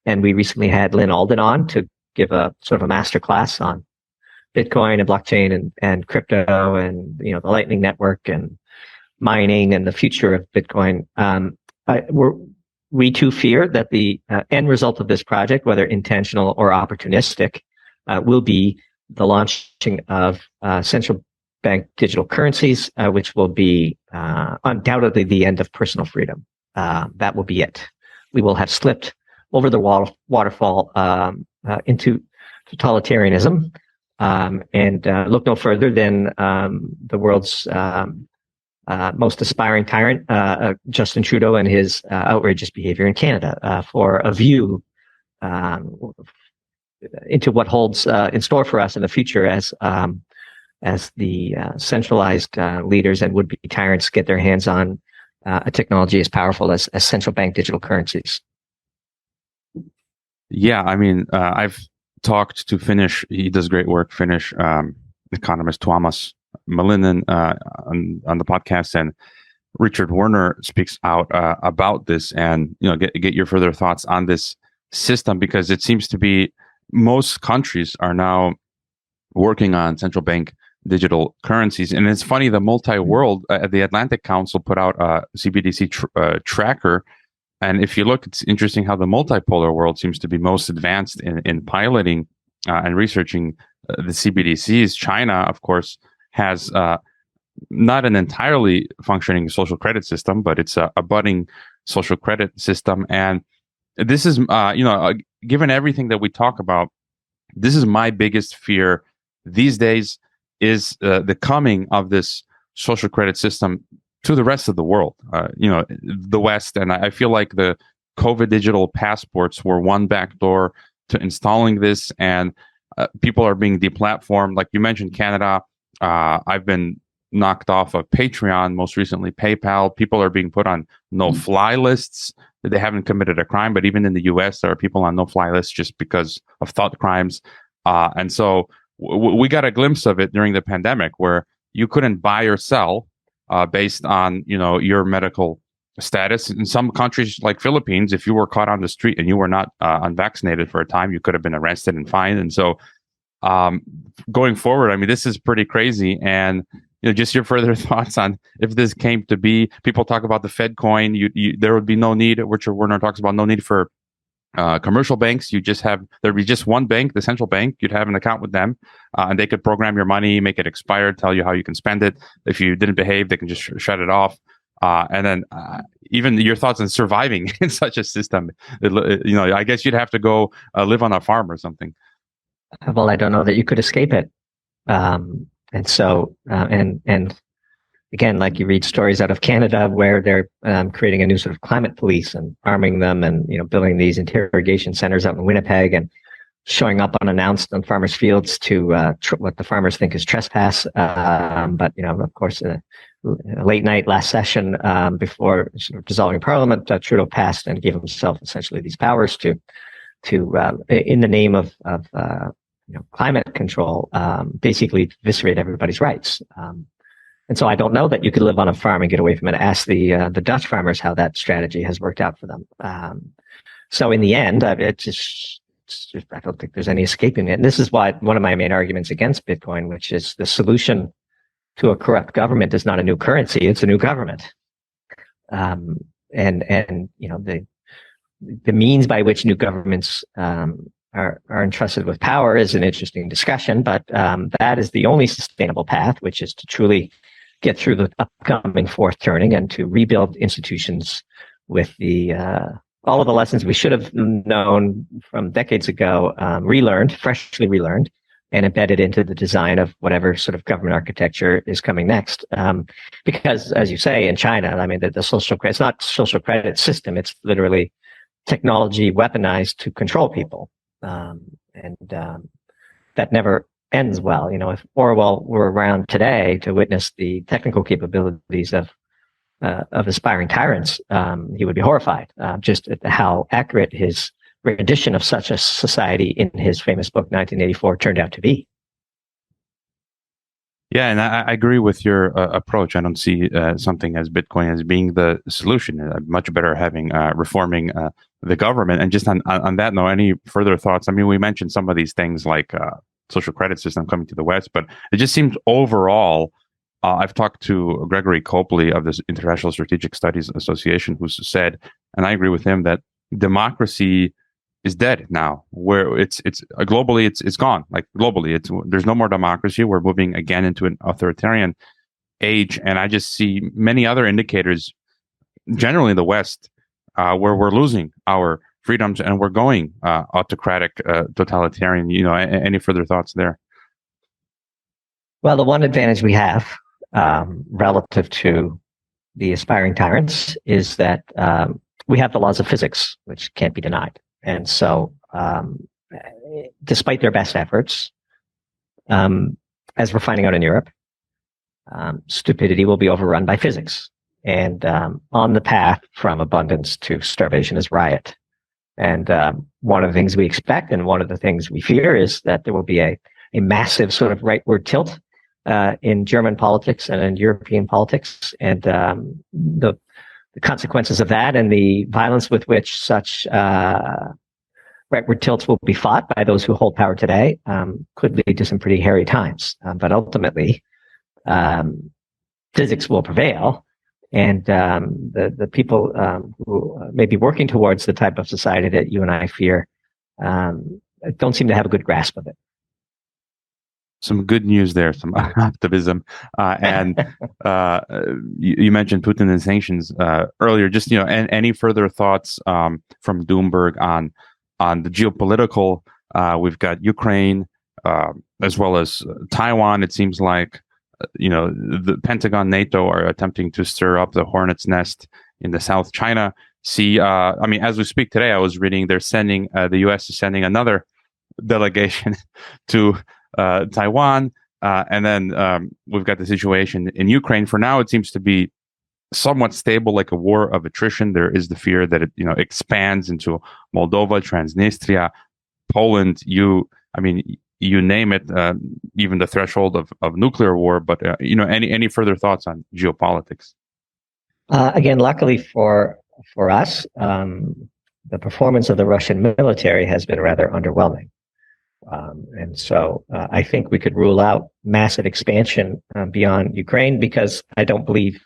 Speaker 2: And we recently had Lynn Alden on to give a sort of a master class on Bitcoin and blockchain and crypto and, the Lightning Network and mining and the future of Bitcoin. We too fear that the end result of this project, whether intentional or opportunistic, will be the launching of central bank digital currencies, which will be undoubtedly the end of personal freedom. That will be it. We will have slipped over the waterfall into totalitarianism, and look no further than the world's most aspiring tyrant, Justin Trudeau, and his outrageous behavior in Canada for a view into what holds in store for us in the future as the centralized leaders and would-be tyrants get their hands on a technology as powerful as central bank digital currencies.
Speaker 1: Yeah, I mean, I've talked to Finnish, he does great work, Finnish economist Tuomas Malinen on the podcast, and Richard Werner speaks out about this, and get your further thoughts on this system, because it seems to be most countries are now working on central bank digital currencies. And it's funny, the multi-world, the Atlantic Council put out a CBDC tracker. And if you look, it's interesting how the multipolar world seems to be most advanced in piloting and researching the CBDCs. China, of course, has not an entirely functioning social credit system, but it's a budding social credit system. And this is, given everything that we talk about, this is my biggest fear these days, is the coming of this social credit system to the rest of the world, the West. And I feel like the COVID digital passports were one backdoor to installing this, and people are being deplatformed. Like you mentioned, Canada, I've been knocked off of Patreon, most recently PayPal. People are being put on no-fly lists. They haven't committed a crime, but even in the US, there are people on no-fly lists just because of thought crimes. And so we got a glimpse of it during the pandemic, where you couldn't buy or sell based on your medical status. In some countries like Philippines, if you were caught on the street and you were not unvaccinated for a time, you could have been arrested and fined. And so going forward, I mean, this is pretty crazy. And just your further thoughts on if this came to be. People talk about the Fed coin. There would be no need. Richard Werner talks about no need for commercial banks. There'd be just one bank, the central bank. You'd have an account with them, and they could program your money, make it expire, tell you how you can spend it. If you didn't behave, they can just shut it off. And then even your thoughts on surviving in such a system. I guess you'd have to go live on a farm or something.
Speaker 2: Well, I don't know that you could escape it. And so, and again, like you read stories out of Canada where they're creating a new sort of climate police and arming them, and building these interrogation centers out in Winnipeg and showing up unannounced on farmers' fields to what the farmers think is trespass. But of course, a late night last session before sort of dissolving Parliament, Trudeau passed and gave himself essentially these powers to in the name of climate control, basically eviscerate everybody's rights. And so I don't know that you could live on a farm and get away from it. Ask the Dutch farmers how that strategy has worked out for them. So in the end, I don't think there's any escaping it. And this is why one of my main arguments against Bitcoin, which is the solution to a corrupt government is not a new currency; it's a new government. And the means by which new governments are entrusted with power is an interesting discussion, but that is the only sustainable path, which is to truly get through the upcoming fourth turning and to rebuild institutions with all of the lessons we should have known from decades ago, freshly relearned, and embedded into the design of whatever sort of government architecture is coming next. Because, as you say, in China, I mean, the social credit, it's not social credit system, it's literally technology weaponized to control people. That never ends well. If Orwell were around today to witness the technical capabilities of aspiring tyrants, he would be horrified just at how accurate his rendition of such a society in his famous book 1984 turned out to be.
Speaker 1: Yeah, and I agree with your approach. I don't see something as Bitcoin as being the solution. Much better having reforming the government. And just on that note, any further thoughts? I mean, we mentioned some of these things like social credit system coming to the West, but it just seems overall. I've talked to Gregory Copley of the International Strategic Studies Association, who's said, and I agree with him, that democracy is dead now. Where it's globally, it's gone. Like globally, there's no more democracy. We're moving again into an authoritarian age, and I just see many other indicators, generally in the West, where we're losing our freedoms and we're going autocratic, totalitarian. Any further thoughts there?
Speaker 2: Well, the one advantage we have relative to the aspiring tyrants is that we have the laws of physics, which can't be denied. And so, despite their best efforts, as we're finding out in Europe, stupidity will be overrun by physics. And on the path from abundance to starvation is riot. And one of the things we expect and one of the things we fear is that there will be a massive sort of rightward tilt in German politics and in European politics. And the consequences of that and the violence with which such rightward tilts will be fought by those who hold power today could lead to some pretty hairy times. But ultimately, physics will prevail, and the people who may be working towards the type of society that you and I fear don't seem to have a good grasp of it.
Speaker 1: Some good news there, some optimism, and you mentioned Putin and sanctions earlier. Just and any further thoughts from Doomberg on the geopolitical? We've got Ukraine as well as Taiwan. It seems like the Pentagon, NATO are attempting to stir up the hornet's nest in the South China Sea. I mean, as we speak today, I was reading they're sending the U.S. is sending another delegation to Taiwan, and then we've got the situation in Ukraine. For now, it seems to be somewhat stable, like a war of attrition. There is the fear that it expands into Moldova, Transnistria, Poland. You name it, even the threshold of nuclear war. But any further thoughts on geopolitics?
Speaker 2: Again, luckily for us, the performance of the Russian military has been rather underwhelming. And so I think we could rule out massive expansion beyond Ukraine, because I don't believe,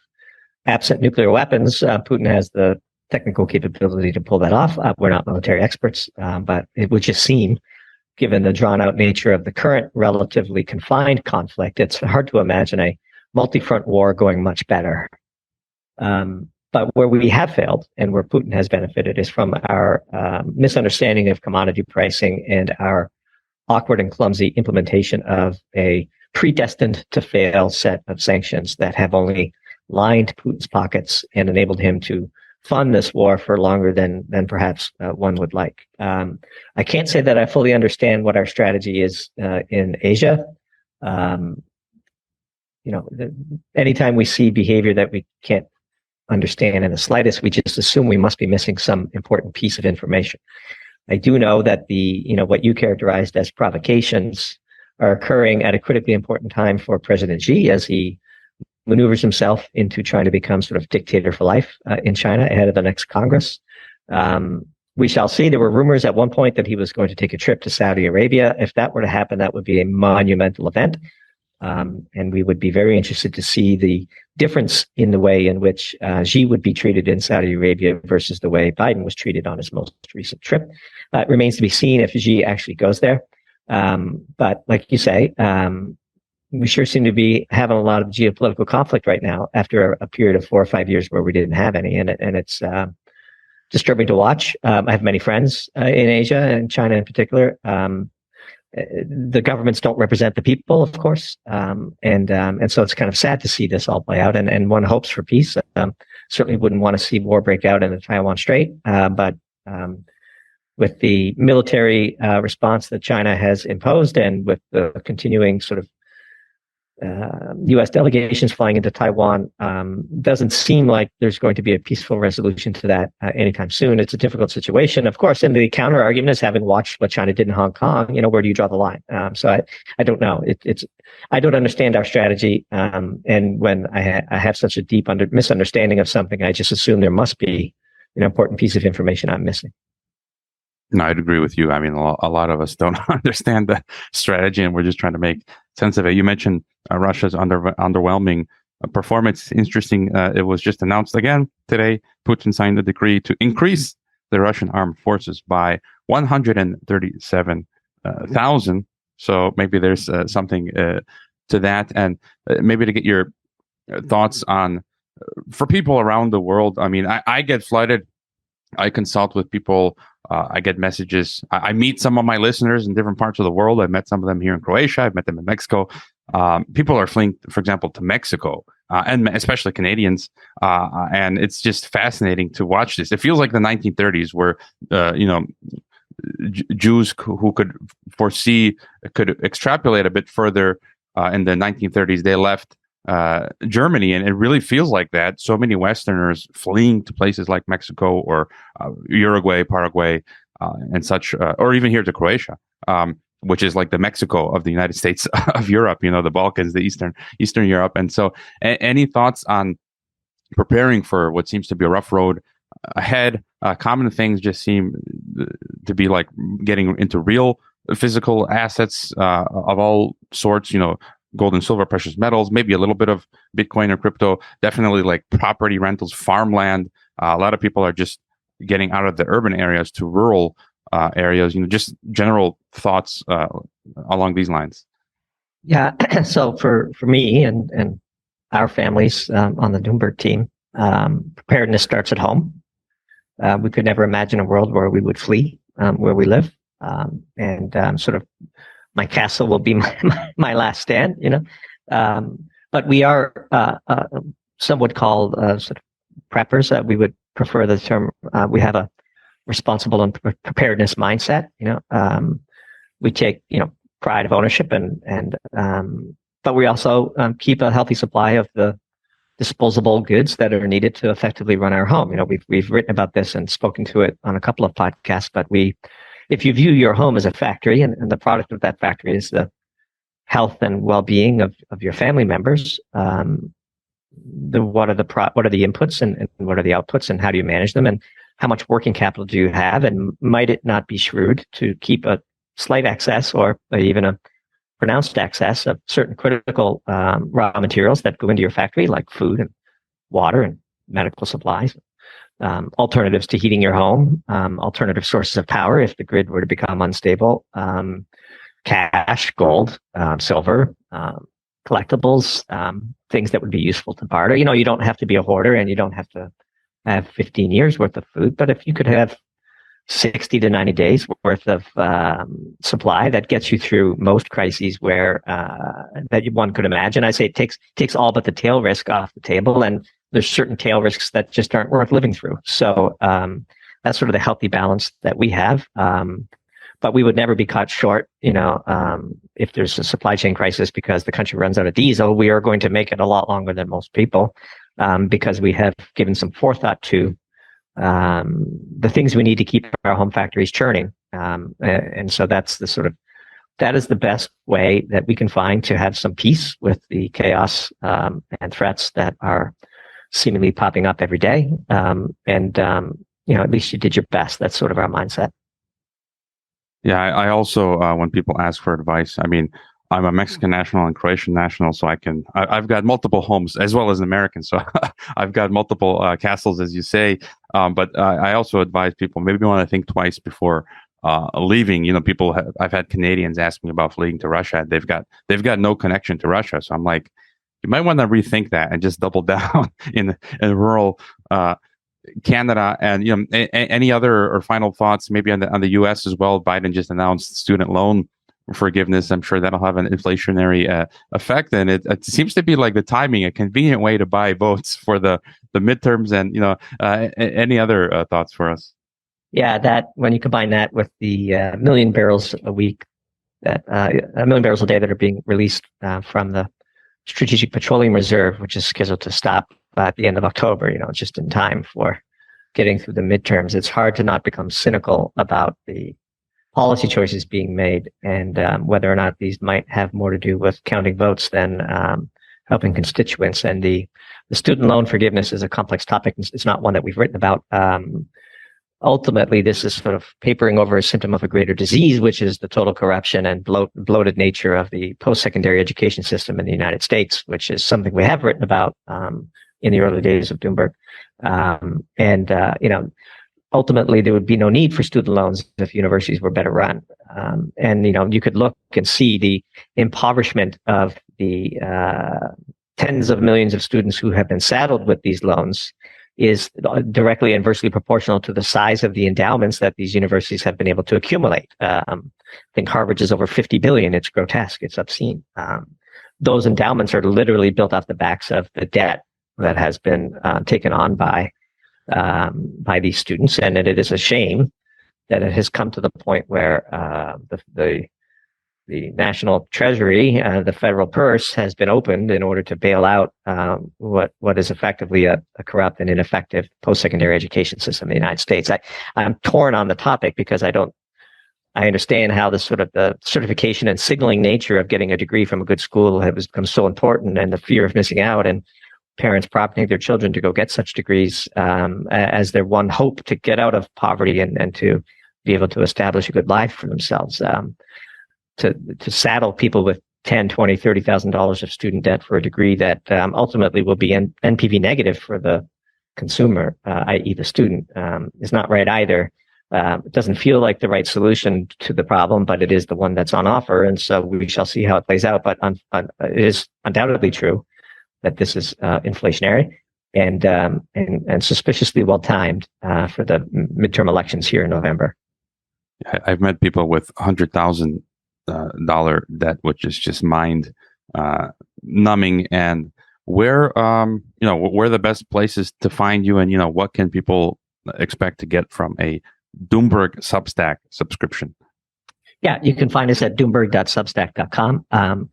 Speaker 2: absent nuclear weapons, Putin has the technical capability to pull that off. We're not military experts, but it would just seem, given the drawn-out nature of the current relatively confined conflict, it's hard to imagine a multi-front war going much better. But where we have failed and where Putin has benefited is from our misunderstanding of commodity pricing and our awkward and clumsy implementation of a predestined to fail set of sanctions that have only lined Putin's pockets and enabled him to fund this war for longer than perhaps one would like. I can't say that I fully understand what our strategy is in Asia. Anytime we see behavior that we can't understand in the slightest, we just assume we must be missing some important piece of information. I do know that what you characterized as provocations are occurring at a critically important time for President Xi as he maneuvers himself into trying to become sort of dictator for life in China ahead of the next Congress. We shall see. There were rumors at one point that he was going to take a trip to Saudi Arabia. If that were to happen, that would be a monumental event. And we would be very interested to see the difference in the way in which Xi would be treated in Saudi Arabia versus the way Biden was treated on his most recent trip. It remains to be seen if Xi actually goes there. But like you say, we sure seem to be having a lot of geopolitical conflict right now after a period of 4 or 5 years where we didn't have any. And it's disturbing to watch. I have many friends in Asia and China in particular. The governments don't represent the people, of course, and so it's kind of sad to see this all play out. And one hopes for peace. Certainly wouldn't want to see war break out in the Taiwan Strait, but with the military response that China has imposed, and with the continuing sort of U.S. delegations flying into Taiwan, doesn't seem like there's going to be a peaceful resolution to that anytime soon. It's a difficult situation, of course. And the counter argument is, having watched what China did in Hong Kong, where do you draw the line? So I don't know. I don't understand our strategy, and when I have such a deep misunderstanding of something, I just assume there must be an important piece of information I'm missing.
Speaker 1: No, I'd agree with you. I mean, a lot of us don't understand the strategy, and we're just trying to make sense of it. You mentioned Russia's underwhelming performance. Interesting. It was just announced again today. Putin signed a decree to increase the Russian armed forces by 137,000. So maybe there's something to that, and maybe to get your thoughts on, for people around the world. I mean, I get flooded. I consult with people. I get messages. I meet some of my listeners in different parts of the world. I've met some of them here in Croatia. I've met them in Mexico. People are fleeing, for example, to Mexico, and especially Canadians. And it's just fascinating to watch this. It feels like the 1930s, where Jews who could extrapolate a bit further. In the 1930s, they left Germany, and it really feels like that. So many Westerners fleeing to places like Mexico or Uruguay, Paraguay, and such, or even here to Croatia, which is like the Mexico of the United States of Europe. The Balkans, the Eastern Europe. And so, any thoughts on preparing for what seems to be a rough road ahead? Common things just seem to be like getting into real physical assets of all sorts. Gold and silver, precious metals, maybe a little bit of Bitcoin or crypto, definitely like property rentals, farmland. A lot of people are just getting out of the urban areas to rural areas, just general thoughts along these lines.
Speaker 2: Yeah. So for me and our families on the Doomberg team, preparedness starts at home. We could never imagine a world where we would flee where we live. And sort of my castle will be my last stand, but we are, some would call sort of preppers. We would prefer the term. We have a responsible and preparedness mindset. We take pride of ownership, and but we also keep a healthy supply of the disposable goods that are needed to effectively run our home. We've written about this and spoken to it on a couple of podcasts, but if you view your home as a factory, and the product of that factory is the health and well-being of your family members, what are the inputs and what are the outputs, and how do you manage them, and how much working capital do you have, and might it not be shrewd to keep a slight excess or even a pronounced excess of certain critical raw materials that go into your factory, like food and water and medical supplies. Alternatives to heating your home, alternative sources of power if the grid were to become unstable, cash, gold, silver, collectibles, things that would be useful to barter. You don't have to be a hoarder, and you don't have to have 15 years worth of food, but if you could have 60 to 90 days worth of supply, that gets you through most crises where that one could imagine. I say it takes all but the tail risk off the table, and there's certain tail risks that just aren't worth living through. So that's sort of the healthy balance that we have. But we would never be caught short, if there's a supply chain crisis because the country runs out of diesel. We are going to make it a lot longer than most people, because we have given some forethought to the things we need to keep our home factories churning. And so that is the best way that we can find to have some peace with the chaos and threats that are seemingly popping up every day. At least you did your best. That's sort of our mindset.
Speaker 1: Yeah, I also, when people ask for advice, I mean, I'm a Mexican national and Croatian national, so I've got multiple homes as well as an American. So I've got multiple castles, as you say. But I also advise people maybe want to think twice before leaving. I've had Canadians ask me about fleeing to Russia. They've got no connection to Russia. So I'm like, you might want to rethink that and just double down in rural Canada. And any other or final thoughts maybe on the U.S. as well? Biden just announced student loan forgiveness. I'm sure that'll have an inflationary effect, and it seems to be like the timing, a convenient way to buy votes for the midterms. And any other thoughts for us?
Speaker 2: Yeah, that when you combine that with the million barrels a week, that a million barrels a day that are being released from the Strategic Petroleum Reserve, which is scheduled to stop at the end of October, just in time for getting through the midterms. It's hard to not become cynical about the policy choices being made and whether or not these might have more to do with counting votes than helping constituents. And the student loan forgiveness is a complex topic. It's not one that we've written about. Ultimately, this is sort of papering over a symptom of a greater disease, which is the total corruption and bloated nature of the post-secondary education system in the United States, which is something we have written about in the early days of Doomberg. Ultimately, there would be no need for student loans if universities were better run. You could look and see the impoverishment of the tens of millions of students who have been saddled with these loans is directly inversely proportional to the size of the endowments that these universities have been able to accumulate. I think Harvard's is over 50 billion. It's grotesque. It's obscene. Those endowments are literally built off the backs of the debt that has been taken on by these students. And it is a shame that it has come to the point where the national treasury, the federal purse, has been opened in order to bail out what is effectively a corrupt and ineffective post-secondary education system in the United States. I'm torn on the topic because I understand how the certification and signaling nature of getting a degree from a good school has become so important, and the fear of missing out, and parents prompting their children to go get such degrees as their one hope to get out of poverty and to be able to establish a good life for themselves. To saddle people with $10,000, $20,000, $30,000 of student debt for a degree that ultimately will be NPV negative for the consumer, i.e. the student, is not right either. It doesn't feel like the right solution to the problem, but it is the one that's on offer. And so we shall see how it plays out. But it is undoubtedly true that this is inflationary and suspiciously well timed for the midterm elections here in November.
Speaker 1: I've met people with $100,000 debt, which is just mind numbing. And where are the best places to find you, and what can people expect to get from a Doomberg Substack subscription?
Speaker 2: Yeah, you can find us at doomberg.substack.com.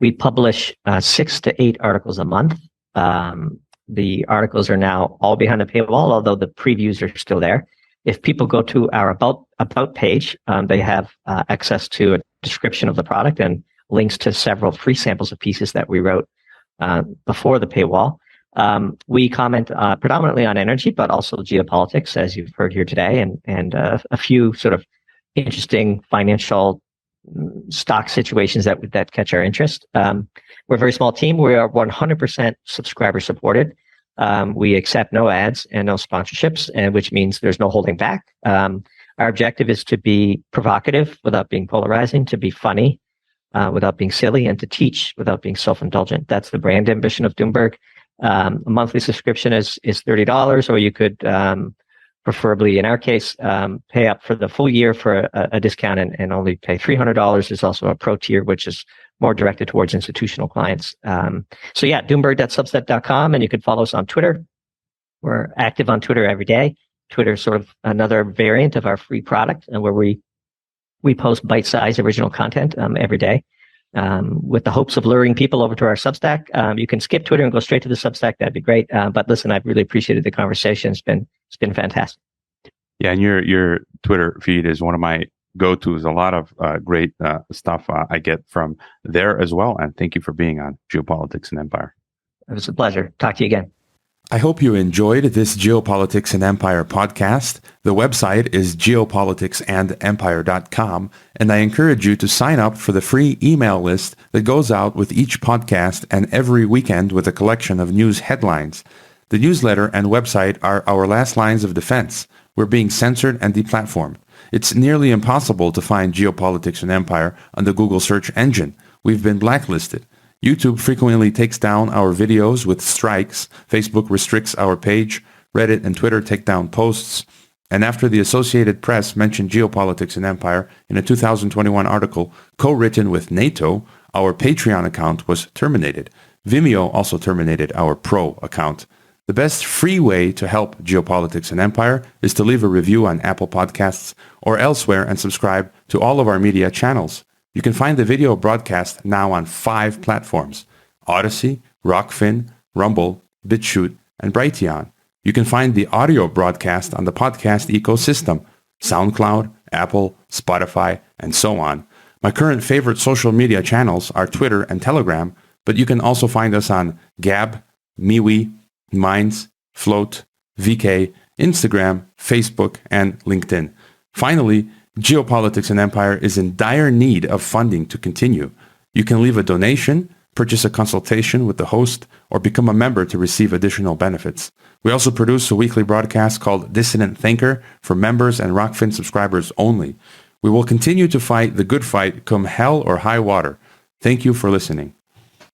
Speaker 2: We publish 6 to 8 articles a month. The articles are now all behind the paywall, although the previews are still there. If people go to our about page, they have access to a description of the product and links to several free samples of pieces that we wrote before the paywall. We comment predominantly on energy, but also geopolitics, as you've heard here today, and a few sort of interesting financial stock situations that catch our interest. We're a very small team. We are 100% subscriber supported. We accept no ads and no sponsorships, and which means there's no holding back. Our objective is to be provocative without being polarizing, to be funny without being silly, and to teach without being self-indulgent. That's the brand ambition of Doomberg. A monthly subscription is $30, or you could, preferably in our case, pay up for the full year for a discount and only pay $300. There's also a pro tier, which is more directed towards institutional clients. Doomberg.substack.com, and you can follow us on Twitter. We're active on Twitter every day. Twitter is sort of another variant of our free product, and where we post bite-sized original content every day with the hopes of luring people over to our Substack. You can skip Twitter and go straight to the Substack. That'd be great. But listen, I've really appreciated the conversation. It's been fantastic.
Speaker 1: Yeah, and your Twitter feed is one of my go-tos. A lot of great stuff I get from there as well. And thank you for being on Geopolitics and Empire.
Speaker 2: It was a pleasure. Talk to you again.
Speaker 1: I hope you enjoyed this Geopolitics and Empire podcast. The website is geopoliticsandempire.com, and I encourage you to sign up for the free email list that goes out with each podcast and every weekend with a collection of news headlines. The newsletter and website are our last lines of defense. We're being censored and deplatformed. It's nearly impossible to find Geopolitics and Empire on the Google search engine. We've been blacklisted. YouTube frequently takes down our videos with strikes. Facebook restricts our page. Reddit and Twitter take down posts. And after the Associated Press mentioned Geopolitics and Empire in a 2021 article co-written with NATO, our Patreon account was terminated. Vimeo also terminated our Pro account. The best free way to help Geopolitics and Empire is to leave a review on Apple Podcasts or elsewhere and subscribe to all of our media channels. You can find the video broadcast now on 5 platforms: Odyssey, Rockfin, Rumble, BitChute, and Brighteon. You can find the audio broadcast on the podcast ecosystem: SoundCloud, Apple, Spotify, and so on. My current favorite social media channels are Twitter and Telegram, but you can also find us on Gab, MeWe, Minds, Float, VK, Instagram, Facebook, and LinkedIn. Finally, Geopolitics and Empire is in dire need of funding to continue. You can leave a donation, purchase a consultation with the host, or become a member to receive additional benefits. We also produce a weekly broadcast called Dissident Thinker for members and Rockfin subscribers only. We will continue to fight the good fight come hell or high water. Thank you for listening.